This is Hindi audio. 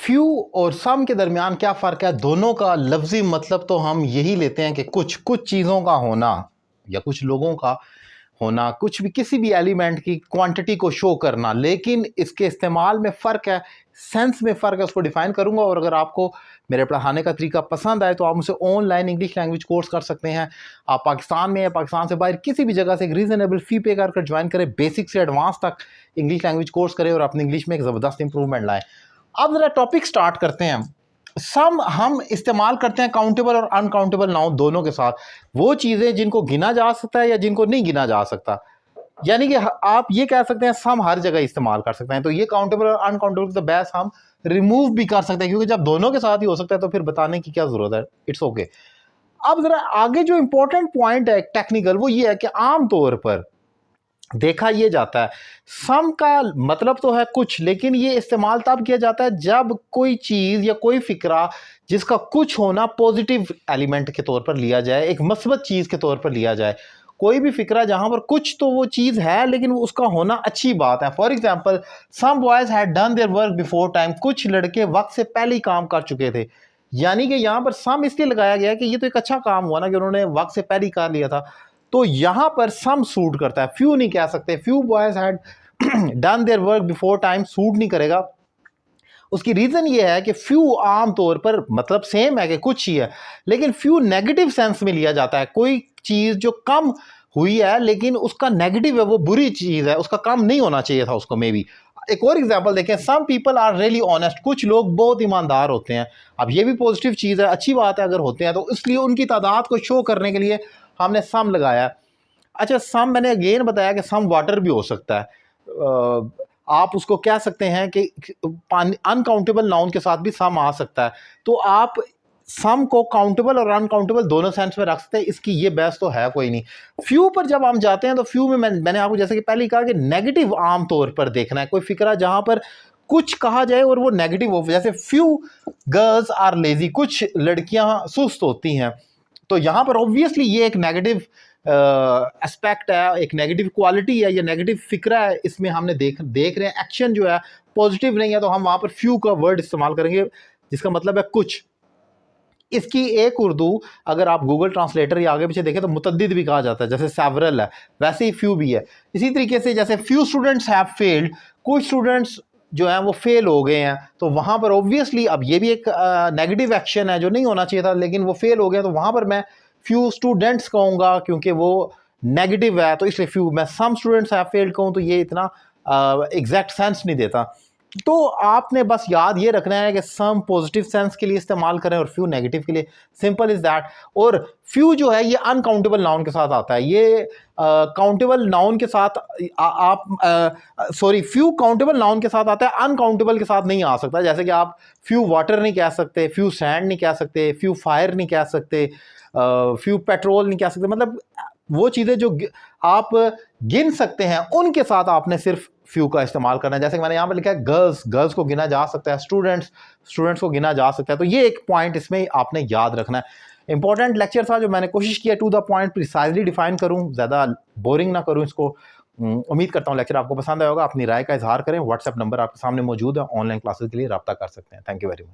फ्यू और सम के दरमियान क्या फ़र्क है? दोनों का लफ्ज़ी मतलब तो हम यही लेते हैं कि कुछ कुछ चीज़ों का होना या कुछ लोगों का होना, कुछ भी किसी भी एलिमेंट की क्वांटिटी को शो करना, लेकिन इसके इस्तेमाल में फ़र्क है, सेंस में फ़र्क है, उसको डिफ़ाइन करूँगा। और अगर आपको मेरे पढ़ाने का तरीका पसंद आए तो आप मुझसे ऑनलाइन इंग्लिश लैंग्वेज कोर्स कर सकते हैं। आप पाकिस्तान में या पाकिस्तान से बाहर किसी भी जगह से एक रीज़नेबल फ़ी पे कर ज्वाइन करें, बेसिक से एडवांस तक इंग्लिश लैंग्वेज कोर्स करें और अपनी इंग्लिश में एक ज़बरदस्त इंप्रूवमेंट लाएँ। अब ज़रा टॉपिक स्टार्ट करते हैं। सम हम इस्तेमाल करते हैं काउंटेबल और अनकाउंटेबल नाउन दोनों के साथ, वो चीज़ें जिनको गिना जा सकता है या जिनको नहीं गिना जा सकता। यानी कि आप ये कह सकते हैं सम हर जगह इस्तेमाल कर सकते हैं, तो ये काउंटेबल और अनकाउंटेबल की तो बहस हम रिमूव भी कर सकते हैं, क्योंकि जब दोनों के साथ ही हो सकता है तो फिर बताने की क्या जरूरत है। It's okay. अब जरा आगे जो इंपॉर्टेंट पॉइंट है टेक्निकल, वो ये है कि आमतौर पर देखा ये जाता है सम का मतलब तो है कुछ, लेकिन ये इस्तेमाल तब किया जाता है जब कोई चीज या कोई फिक्रा जिसका कुछ होना पॉजिटिव एलिमेंट के तौर पर लिया जाए, एक मस्बत चीज के तौर पर लिया जाए। कोई भी फिक्रा जहां पर कुछ तो वो चीज है लेकिन उसका होना अच्छी बात है। For example, some boys had done their work before time, कुछ लड़के वक्त से पहले ही काम कर चुके थे। यानी कि यहां पर सम इसलिए लगाया गया कि ये तो एक अच्छा काम हुआ ना कि उन्होंने वक्त से पहले ही कर लिया था, तो यहां पर सम सूट करता है, फ्यू नहीं कह सकते। Few boys had done their work before time suit नहीं करेगा। उसकी रीजन ये है कि फ्यू आमतौर पर मतलब सेम है कि कुछ ही है, लेकिन फ्यू नेगेटिव सेंस में लिया जाता है। कोई चीज जो कम हुई है लेकिन उसका नेगेटिव है, वो बुरी चीज है, उसका काम नहीं होना चाहिए था उसको। मे बी एक और एग्जांपल देखें, some people are really honest, कुछ लोग बहुत ईमानदार होते हैं। अब ये भी पॉजिटिव चीज है, अच्छी बात है अगर होते हैं, तो इसलिए उनकी तादाद को शो करने के लिए हमने सम लगाया। अच्छा, सम मैंने अगेन बताया कि सम वाटर भी हो सकता है। आप उसको कह सकते हैं कि अनकाउंटेबल नाउन के साथ भी सम आ सकता है। तो आप सम को काउंटेबल और अनकाउंटेबल दोनों सेंस में रख सकते हैं, इसकी ये बहस तो है कोई नहीं। फ्यू पर जब हम जाते हैं तो फ्यू में मैंने आपको जैसे कि पहले ही कहा कि नेगेटिव आमतौर पर देखना है। कोई फिक्रा जहां पर कुछ कहा जाए और वो नेगेटिव हो, जैसे फ्यू गर्ल्स आर लेजी, कुछ लड़कियां सुस्त होती हैं, तो यहां पर ऑब्वियसली ये एक नेगेटिव एस्पेक्ट है, एक नेगेटिव क्वालिटी है या नेगेटिव फिक्रा है। इसमें हमने देख रहे हैं एक्शन जो है पॉजिटिव नहीं है, तो हम वहां पर फ्यू का वर्ड इस्तेमाल करेंगे जिसका मतलब है कुछ। इसकी एक उर्दू अगर आप गूगल ट्रांसलेटर या आगे पीछे देखें तो मुतद्दिद भी कहा जाता है, जैसे सेवरल है वैसे ही फ्यू भी है। इसी तरीके से जैसे फ्यू स्टूडेंट्स हैव फेल्ड, कुछ स्टूडेंट्स जो है वो फेल हो गए हैं, तो वहां पर ऑब्वियसली अब ये भी एक नेगेटिव एक्शन है जो नहीं होना चाहिए था, लेकिन वो फेल हो गया, तो वहां पर मैं फ्यू स्टूडेंट्स कहूंगा क्योंकि वो नेगेटिव है, तो इसलिए फ्यू। मैं सम स्टूडेंट्स हैव फेल्ड कहूं तो ये इतना एग्जैक्ट सेंस नहीं देता। तो आपने बस याद ये रखना है कि सम पॉजिटिव सेंस के लिए इस्तेमाल करें और फ्यू नेगेटिव के लिए, सिंपल इज दैट। और फ्यू जो है ये अनकाउंटेबल नाउन के साथ आता है, ये काउंटेबल नाउन के साथ फ्यू काउंटेबल नाउन के साथ आता है, अनकाउंटेबल के साथ नहीं आ सकता। जैसे कि आप फ्यू वाटर नहीं कह सकते, फ्यू सैंड नहीं कह सकते, फ्यू फायर नहीं कह सकते, फ्यू पेट्रोल नहीं कह सकते। मतलब वो चीज़ें जो आप गिन सकते हैं उनके साथ आपने सिर्फ फ्यू का इस्तेमाल करना है। जैसे कि मैंने यहाँ पे लिखा है गर्ल्स को गिना जा सकता है, स्टूडेंट्स को गिना जा सकता है। तो ये एक पॉइंट इसमें आपने याद रखना है। इंपॉर्टेंट लेक्चर था जो मैंने कोशिश किया to the point precisely define करूँ, ज़्यादा बोरिंग ना करूँ इसको। उम्मीद करता हूँ लेक्चर आपको पसंद आएगा। अपनी राय का इजहार करें, व्हाट्सएप नंबर आपके सामने मौजूद है, ऑनलाइन क्लासेस के लिए रब्ता कर सकते हैं। Thank you very much.